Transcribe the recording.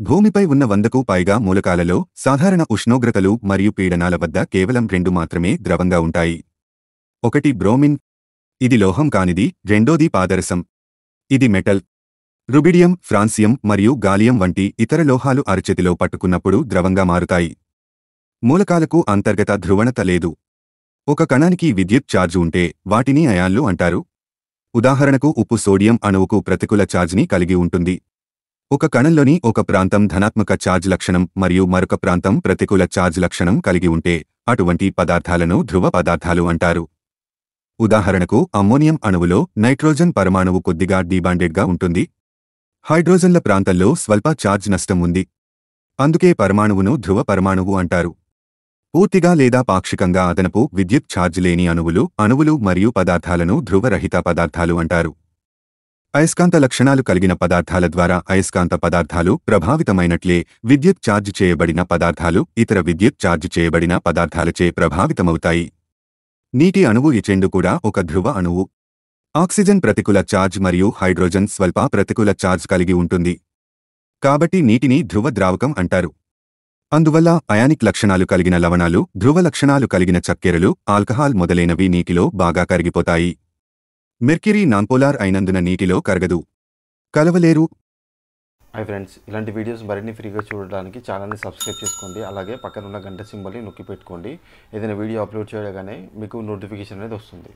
భూమిపై ఉన్న 100కు పైగా మూలకాలలో సాధారణ ఉష్ణోగ్రతలు మరియు పీడనాల వద్ద కేవలం 2 మాత్రమే ద్రవంగా ఉంటాయి. ఒకటి బ్రోమిన్. ఇది లోహం కానిది. రెండోది పాదరసం. ఇది మెటల్. రుబిడియం, ఫ్రాన్సియం మరియు గాలియం వంటి ఇతర లోహాలు అరచేతిలో పట్టుకున్నప్పుడు ద్రవంగా మారుతాయి. మూలకాలకు అంతర్గత ధ్రువణత లేదు. ఒక కణానికి విద్యుత్ ఛార్జు ఉంటే వాటిని అయాన్లు అంటారు. ఉదాహరణకు ఉప్పు సోడియం అణువుకు ప్రతికూల ఛార్జ్ని కలిగి ఉంటుంది. ఒక కణంలోని ఒక ప్రాంతం ధనాత్మక ఛార్జ్ లక్షణం మరియు మరొక ప్రాంతం ప్రతికూల ఛార్జ్ లక్షణం కలిగి ఉంటే అటువంటి పదార్థాలను ధ్రువ పదార్థాలు అంటారు. ఉదాహరణకు అమ్మోనియం అణువులో నైట్రోజన్ పరమాణువు కొద్దిగా డీబాండెడ్గా ఉంటుంది. హైడ్రోజన్ల ప్రాంతంలో స్వల్ప ఛార్జ్ నష్టం ఉంది. అందుకే పరమాణువును ధ్రువ పరమాణువు అంటారు. పూర్తిగా లేదా పాక్షికంగా అదనపు విద్యుత్ ఛార్జ్ లేని అణువులు మరియు పదార్థాలను ధ్రువరహిత పదార్థాలు అంటారు. అయస్కాంత లక్షణాలు కలిగిన పదార్థాల ద్వారా అయస్కాంత పదార్థాలు ప్రభావితమైనట్లే విద్యుత్ ఛార్జ్ చేయబడిన పదార్థాలు ఇతర విద్యుత్ ఛార్జ్ చేయబడిన పదార్థాలచే ప్రభావితమవుతాయి. నీటి అణువు ఎచెండు కూడా ఒక ధ్రువ అణువు. ఆక్సిజన్ ప్రతికూల ఛార్జ్ మరియు హైడ్రోజన్ స్వల్ప ప్రతికూల ఛార్జ్ కలిగి ఉంటుంది. కాబట్టి నీటిని ధ్రువ ద్రావకం అంటారు. అందువల్ల అయానిక్ లక్షణాలు కలిగిన లవణాలు, ధ్రువ లక్షణాలు కలిగిన చక్కెరలు, ఆల్కహాల్ మొదలైనవి నీటిలో బాగా కరిగిపోతాయి. మెర్క్యూరీ నాన్పోలార్ అయినందున నీటిలో కరగదు. కలవలేరు. హాయ్ ఫ్రెండ్స్, ఇలాంటి వీడియోస్ మరిన్ని ఫ్రీగా చూడడానికి ఛానల్ని సబ్స్క్రైబ్ చేసుకోండి. అలాగే పక్కన ఉన్న గంట సింబల్ని నొక్కి పెట్టుకోండి. ఏదైనా వీడియో అప్లోడ్ చేయగానే మీకు నోటిఫికేషన్ అనేది వస్తుంది.